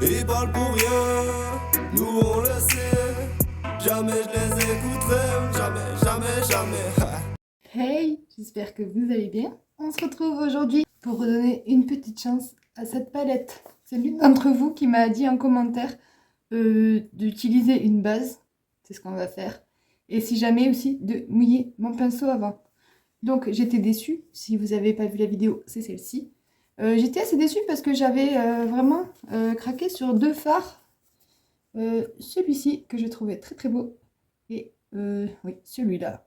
Ils parlent pour rien, nous on le sait. Jamais je les écouterai, jamais. Hey, j'espère que vous allez bien. On se retrouve aujourd'hui pour redonner une petite chance à cette palette. C'est l'une d'entre vous qui m'a dit en commentaire d'utiliser une base. C'est ce qu'on va faire. Et si jamais aussi de mouiller mon pinceau avant. Donc j'étais déçue. Si vous n'avez pas vu la vidéo, c'est celle-ci. J'étais assez déçue parce que j'avais vraiment craqué sur deux fards. Celui-ci que je trouvais très très beau. Et oui, celui-là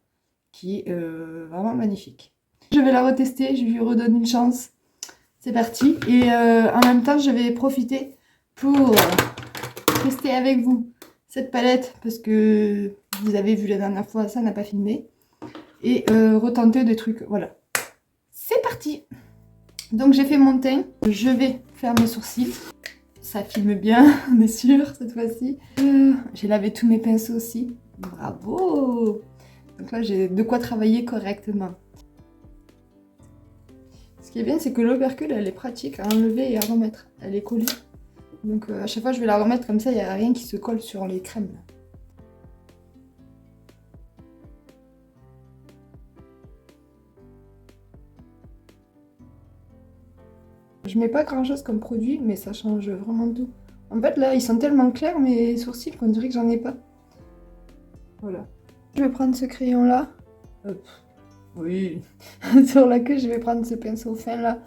qui est vraiment magnifique. Je vais la retester, je lui redonne une chance. C'est parti. Et en même temps, je vais profiter pour tester avec vous cette palette parce que vous avez vu la dernière fois, ça n'a pas filmé. Et retenter des trucs. Voilà. C'est parti. Donc j'ai fait mon teint. Je vais faire mes sourcils. Ça filme bien, on est sûr, cette fois-ci. J'ai lavé tous mes pinceaux aussi. Bravo! Donc là, j'ai de quoi travailler correctement. Ce qui est bien, c'est que l'opercule, elle est pratique à enlever et à remettre. Elle est collée. Donc à chaque fois, je vais la remettre comme ça, il n'y a rien qui se colle sur les crèmes. Je mets pas grand chose comme produit, mais ça change vraiment tout. En fait, là, ils sont tellement clairs, mes sourcils, qu'on dirait que j'en ai pas. Voilà. Je vais prendre ce crayon-là. Hop. Oui. Sur la queue, je vais prendre ce pinceau fin là.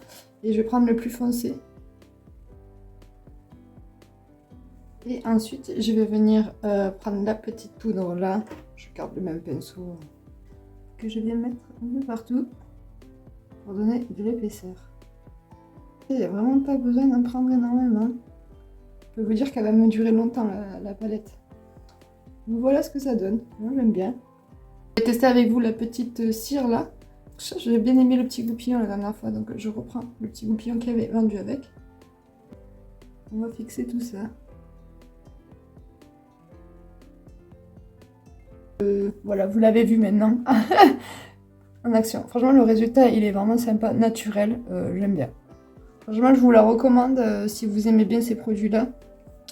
Et je vais prendre le plus foncé. Et ensuite, je vais venir prendre la petite poudre là. Je garde le même pinceau que je viens mettre un peu partout pour donner de l'épaisseur. Il n'y a vraiment pas besoin d'en prendre énormément. Je peux vous dire qu'elle va me durer longtemps la palette. Donc voilà ce que ça donne. Moi j'aime bien. Je vais tester avec vous la petite cire là. J'ai bien aimé le petit goupillon la dernière fois, donc je reprends le petit goupillon qu'il y avait vendu avec. On va fixer tout ça. Voilà, vous l'avez vu maintenant en action. Franchement, le résultat, il est vraiment sympa, naturel. J'aime bien. Franchement, je vous la recommande si vous aimez bien ces produits-là.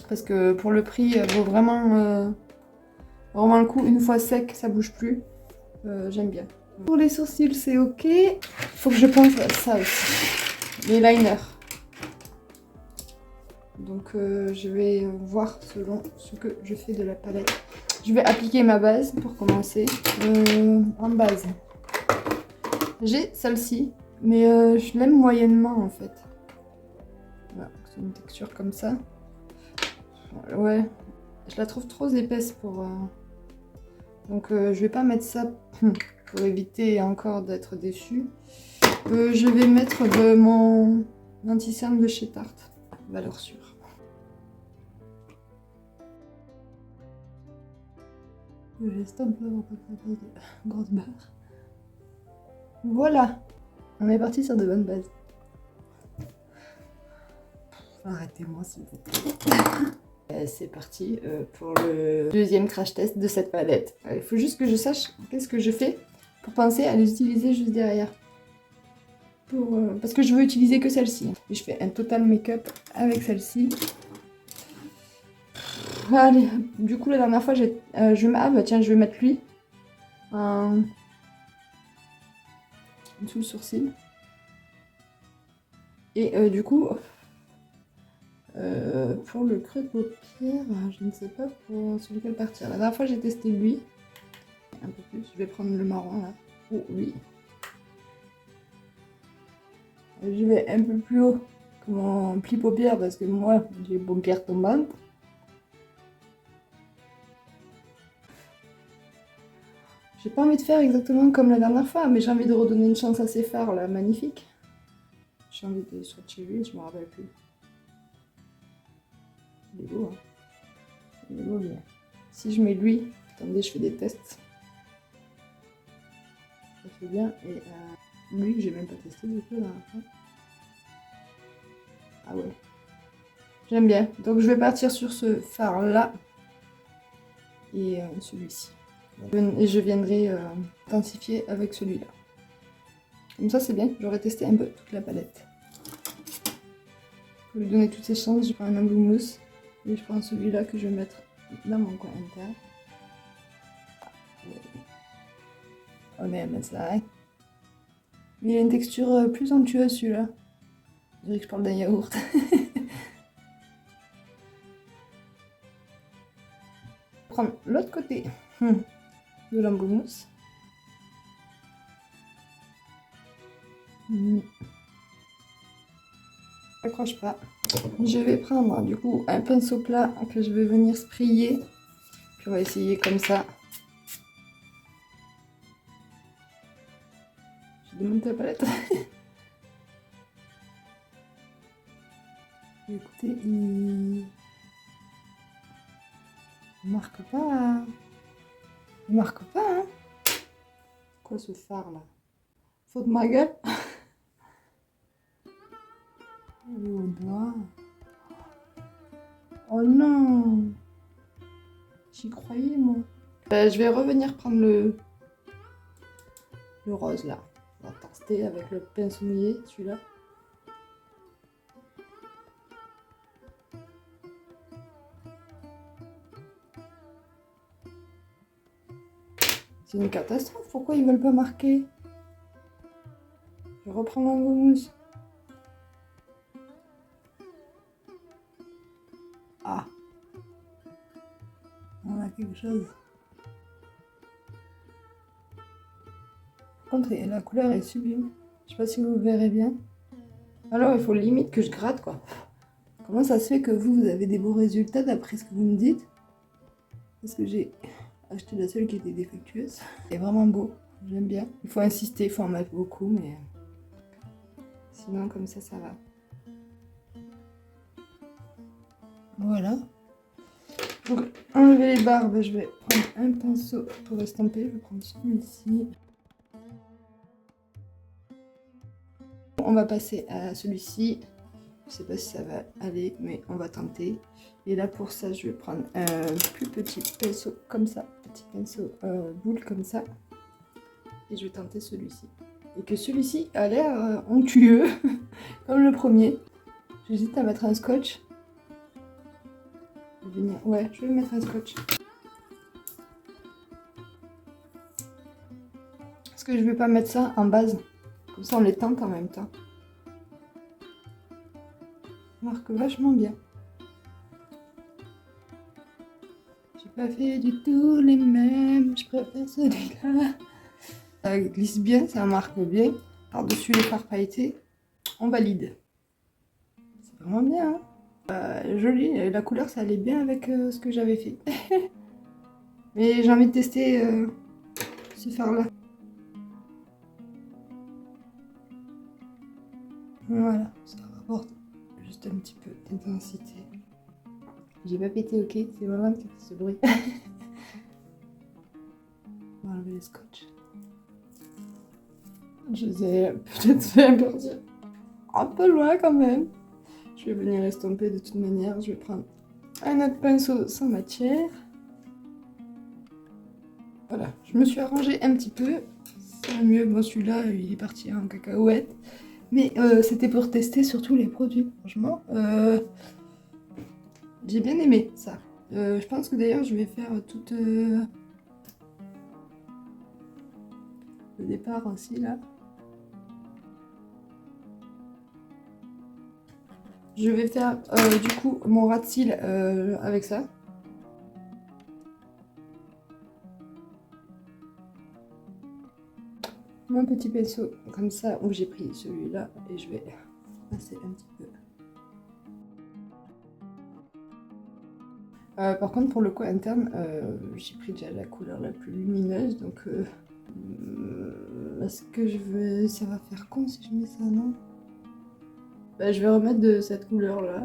Parce que pour le prix, elle vaut vraiment, vraiment le coup. Une fois sec, ça bouge plus. J'aime bien. Pour les sourcils, c'est ok. Il faut que je pense à ça aussi. Les liners. Donc, je vais voir selon ce que je fais de la palette. Je vais appliquer ma base pour commencer. En base, j'ai celle-ci, mais je l'aime moyennement en fait. Voilà, c'est une texture comme ça. Ouais, je la trouve trop épaisse pour... Donc je vais pas mettre ça pour éviter encore d'être déçue. Je vais mettre de mon anti-cerne de chez Tarte, valeur sûre. J'estompe là pour pas faire de grosse barre. Voilà, on est parti sur de bonnes bases. Arrêtez-moi s'il vous plaît. C'est parti pour le deuxième crash test de cette palette. Il faut juste que je sache qu'est-ce que je fais pour penser à les utiliser juste derrière. Parce que je veux utiliser que celle-ci. Et je fais un total make-up avec celle-ci. Allez, du coup la dernière fois ah bah tiens, je vais mettre lui sous le sourcil. Et du coup, pour le creux de paupière, je ne sais pas sur lequel partir. La dernière fois j'ai testé lui. Un peu plus, je vais prendre le marron là. Oh oui. Je vais un peu plus haut que mon pli paupière parce que moi j'ai les paupières tombantes. J'ai pas envie de faire exactement comme la dernière fois, mais j'ai envie de redonner une chance à ces fards là, magnifiques. J'ai envie de swatcher lui, je me rappelle plus. Il est beau, hein. Il est beau, lui. Si je mets lui, attendez, je fais des tests. Ça fait bien. Et lui, j'ai même pas testé du tout là. Ah ouais. J'aime bien. Donc je vais partir sur ce fard là. Et celui-ci. Et je viendrai intensifier avec celui-là. Comme ça c'est bien, j'aurais testé un peu toute la palette. Pour lui donner toutes ses chances, je prends un embout mousse. Et je prends celui-là que je vais mettre dans mon coin interne. On aime ça, hein. Mais il a une texture plus onctueuse celui-là. Je dirais que je parle d'un yaourt. Prendre l'autre côté de l'embout mousse. Accroche pas. Je vais prendre du coup un pinceau plat que je vais venir sprayer. Puis on va essayer comme ça. Je démonte la palette. Écoutez, il marque pas. Il marque pas, hein. Quoi ce phare là? Faut de ma gueule. Au doigt. Oh non. J'y croyais moi. Je vais revenir prendre le rose là. On va tester avec le pinceau mouillé, celui-là. C'est une catastrophe, pourquoi ils veulent pas marquer? Je reprends l'embout mousse. Ah, on a quelque chose. Par contre, la couleur est sublime. Je sais pas si vous verrez bien. Alors, il faut limite que je gratte, quoi. Comment ça se fait que vous avez des beaux résultats d'après ce que vous me dites? Parce que j'ai acheté la seule qui était défectueuse. C'est vraiment beau, j'aime bien. Il faut insister, il faut en mettre beaucoup, mais sinon, comme ça va. Voilà. Pour enlever les barbes, je vais prendre un pinceau pour estamper. Je vais prendre celui-ci. On va passer à celui-ci. Je sais pas si ça va aller, mais on va tenter. Et là, pour ça, je vais prendre un plus petit pinceau comme ça. Petit pinceau boule comme ça. Et je vais tenter celui-ci. Et que celui-ci a l'air onctueux, comme le premier. J'hésite à mettre un scotch. Ouais, je vais mettre un scotch. Parce que je vais pas mettre ça en base. Comme ça, on les tente en même temps. Ça marque vachement bien. J'ai pas fait du tout les mêmes. Je préfère celui-là. Ça glisse bien, ça marque bien. Par-dessus les fards pailletés, on valide. C'est vraiment bien, hein. Joli, la couleur ça allait bien avec ce que j'avais fait. Mais j'ai envie de tester ce fard-là. Voilà, ça rapporte juste un petit peu d'intensité. J'ai pas pété, ok? C'est vraiment qui fait ce bruit. On va enlever les scotch. Je les ai peut-être fait partir un peu loin quand même. Je vais venir estomper de toute manière. Je vais prendre un autre pinceau sans matière. Voilà, je me suis arrangée un petit peu. C'est mieux, bon celui-là il est parti en cacahuète. Mais c'était pour tester surtout les produits. Franchement, j'ai bien aimé ça. Je pense que d'ailleurs je vais faire tout le départ aussi là. Je vais faire du coup mon ras de cils avec ça. Mon petit pinceau comme ça où j'ai pris celui-là et je vais passer un petit peu. Par contre pour le coin interne, j'ai pris déjà la couleur la plus lumineuse donc est-ce que ça va faire con si je mets ça, non? Bah, je vais remettre de cette couleur là.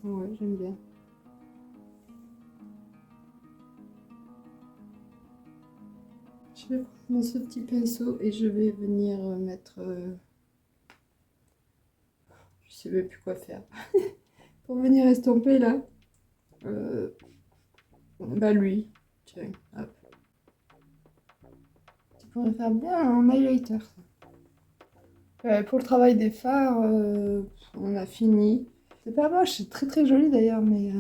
Ouais, j'aime bien. Je vais prendre ce petit pinceau et je vais venir mettre... je sais même plus quoi faire. Pour venir estomper là. Bah lui. Tiens, hop. pourrait faire bien en highlighter. Pour le travail des fards, on a fini. C'est pas moche, c'est très très joli d'ailleurs, mais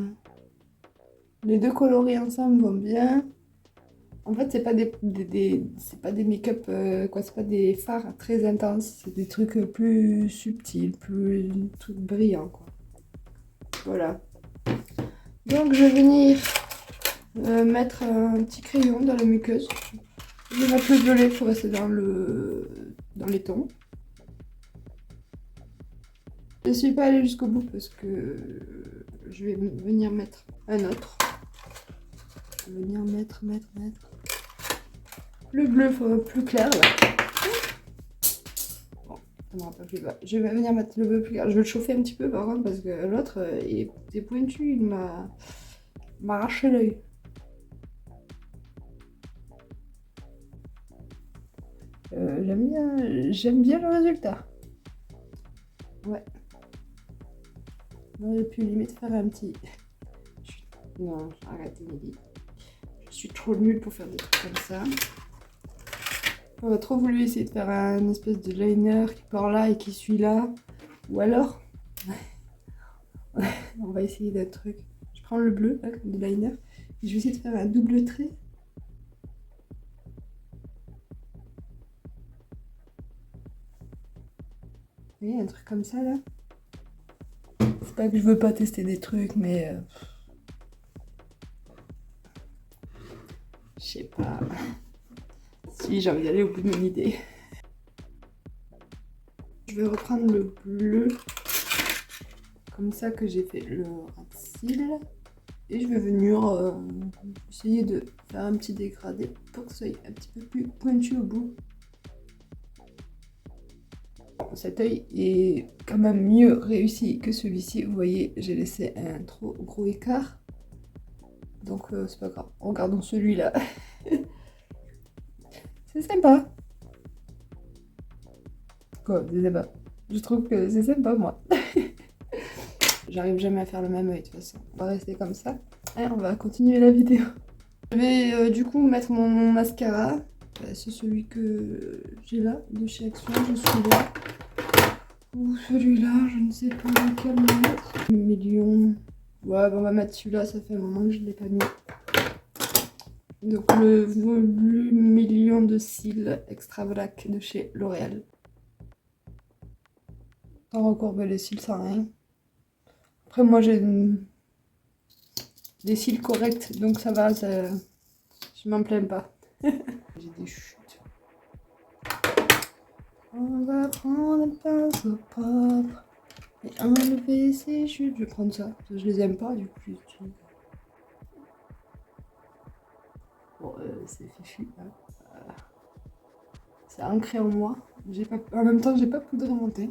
les deux coloris ensemble vont bien. En fait, c'est pas c'est pas des make-up, quoi, c'est pas des fards très intenses, c'est des trucs plus subtils, plus trucs brillants, quoi. Voilà. Donc je vais venir mettre un petit crayon dans la muqueuse. Je vais mettre le violet pour rester dans les tons. Je ne suis pas allée jusqu'au bout parce que je vais venir mettre un autre. Je vais venir mettre. Le bleu plus clair là. Bon, ça me rappelle plus bas. Je vais venir mettre le bleu plus clair. Je vais le chauffer un petit peu par contre parce que l'autre il est pointu, il m'a arraché l'œil. J'aime bien le résultat. Ouais. On aurait pu limite faire un petit... Non, arrête Émilie. Je suis trop nulle pour faire des trucs comme ça. On a trop voulu essayer de faire un espèce de liner qui part là et qui suit là. Ou alors... On va essayer d'un truc. Je prends le bleu, là, comme de liner. Et je vais essayer de faire un double trait. Vous voyez, un truc comme ça, là. C'est pas que je veux pas tester des trucs, mais... Je sais pas... Si, j'ai envie d'aller au bout de mon idée. Je vais reprendre le bleu, comme ça que j'ai fait le ras de cils. Et je vais venir essayer de faire un petit dégradé pour que ce soit un petit peu plus pointu au bout. Cet œil est quand même mieux réussi que celui-ci. Vous voyez, j'ai laissé un trop gros écart. Donc c'est pas grave. Regardons celui-là. C'est sympa. Quoi, c'est sympa. Je trouve que c'est sympa, moi. J'arrive jamais à faire le même œil de toute façon. On va rester comme ça. Et on va continuer la vidéo. Je vais du coup mettre mon mascara. C'est celui que j'ai là, de chez Action. Je suis là. Ou celui-là, je ne sais pas lequel mettre. Million. Ouais, bon, on va mettre celui-là, ça fait un moment que je ne l'ai pas mis. Donc le volume million de cils extra black de chez L'Oréal. Sans recourber les cils, sans rien. Après moi j'ai des cils corrects, donc ça va, je m'en plains pas. J'ai des chutes. On va prendre un pinceau propre et enlever ces chutes. Je vais prendre ça, parce que je les aime pas, du coup j'utilise. Bon, c'est fichu. Hein. C'est ancré en moi. En même temps, j'ai pas poudré mon teint.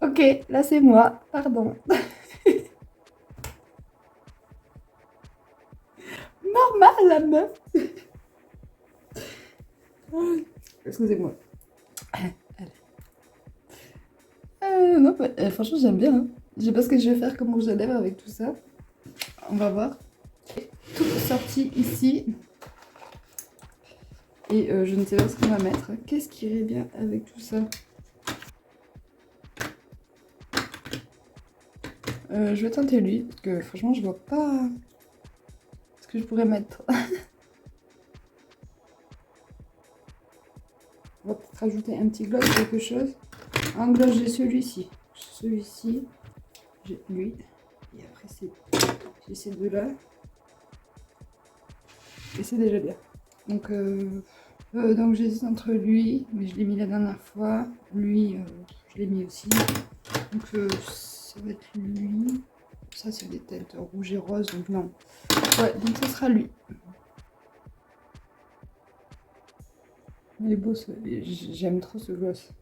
Ok, là c'est moi, pardon. Normal la meuf. Excusez-moi. Non, franchement j'aime bien. Hein. Je sais pas ce que je vais faire comme rouge à lèvres avec tout ça. On va voir. Tout sorti ici. Et je ne sais pas ce qu'on va mettre. Qu'est-ce qui irait bien avec tout ça? Je vais tenter lui, parce que franchement je vois pas ce que je pourrais mettre. On va peut-être rajouter un petit gloss, quelque chose. En gloss j'ai celui-ci. Celui-ci, j'ai lui. Et après j'ai ces deux-là. Et c'est déjà bien. Donc j'hésite entre lui, mais je l'ai mis la dernière fois. Lui, je l'ai mis aussi. Donc ça va être lui. Ça c'est des teintes rouge et rose, donc non. Ouais, donc ça sera lui. Il est beau, j'aime trop ce gloss.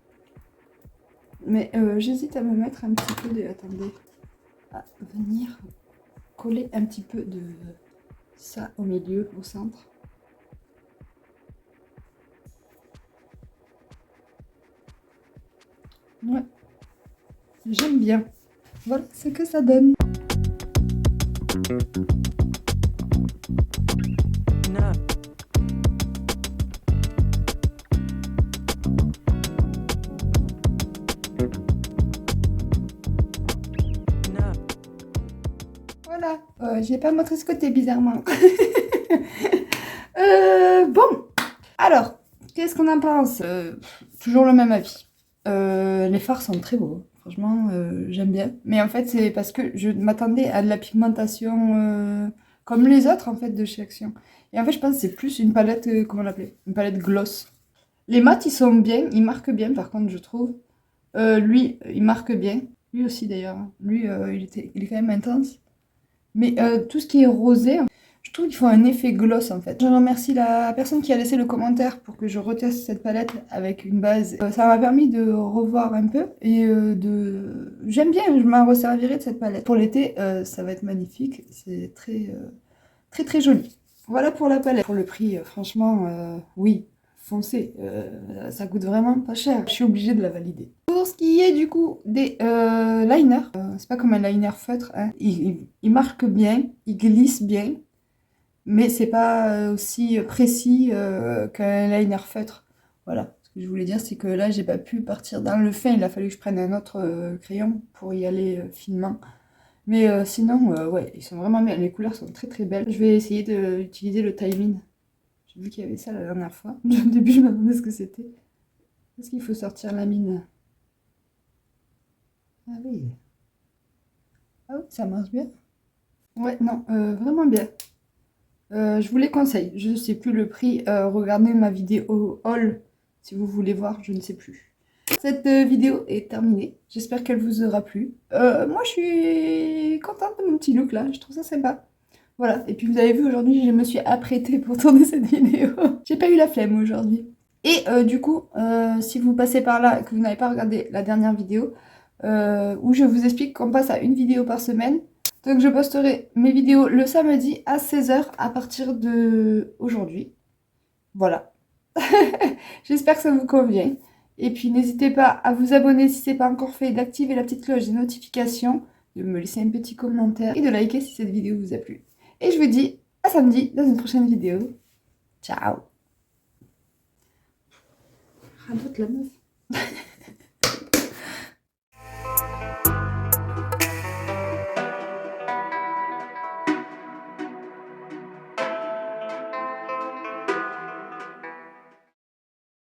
Mais j'hésite à me mettre un petit peu de... Attendez. À venir coller un petit peu de ça au milieu, au centre. Ouais. J'aime bien. Voilà ce que ça donne. J'ai pas montré ce côté bizarrement. Bon, alors, qu'est-ce qu'on en pense? Toujours le même avis. Les fards sont très beaux. Franchement, j'aime bien. Mais en fait, c'est parce que je m'attendais à de la pigmentation comme les autres, en fait, de chez Action. Et en fait, je pense que c'est plus une palette, comment l'appeler? Une palette gloss. Les mats, ils sont bien, ils marquent bien, par contre, je trouve. Lui, il marque bien. Lui aussi, d'ailleurs. Lui, il est quand même intense. Mais tout ce qui est rosé, je trouve qu'il faut un effet gloss en fait. Je remercie la personne qui a laissé le commentaire pour que je reteste cette palette avec une base. Ça m'a permis de revoir un peu et J'aime bien, je m'en resservirai de cette palette. Pour l'été, ça va être magnifique. C'est très très joli. Voilà pour la palette. Pour le prix, franchement, oui, foncez. Ça coûte vraiment pas cher. Je suis obligée de la valider. Pour ce qui est du coup des liners, c'est pas comme un liner feutre, hein. Il marque bien, il glisse bien, mais c'est pas aussi précis qu'un liner feutre. Voilà, ce que je voulais dire, c'est que là j'ai pas pu partir dans le fin, il a fallu que je prenne un autre crayon pour y aller finement. Mais sinon, ouais, ils sont vraiment bien, les couleurs sont très très belles. Je vais essayer d'utiliser le timing. J'ai vu qu'il y avait ça la dernière fois. Au début, je me demandais ce que c'était. Est-ce qu'il faut sortir la mine? Ah oui. Ah oui, ça marche bien. Ouais, non, vraiment bien. Je vous les conseille. Je ne sais plus le prix. Regardez ma vidéo haul si vous voulez voir, je ne sais plus. Cette vidéo est terminée. J'espère qu'elle vous aura plu. Moi, je suis contente de mon petit look là. Je trouve ça sympa. Voilà. Et puis, vous avez vu, aujourd'hui, je me suis apprêtée pour tourner cette vidéo. J'ai pas eu la flemme aujourd'hui. Et du coup, si vous passez par là et que vous n'avez pas regardé la dernière vidéo, où je vous explique qu'on passe à une vidéo par semaine. Donc je posterai mes vidéos le samedi à 16 h à partir de aujourd'hui. Voilà. J'espère que ça vous convient. Et puis n'hésitez pas à vous abonner si ce n'est pas encore fait, d'activer la petite cloche des notifications, de me laisser un petit commentaire et de liker si cette vidéo vous a plu. Et je vous dis à samedi dans une prochaine vidéo. Ciao. Radote la meuf.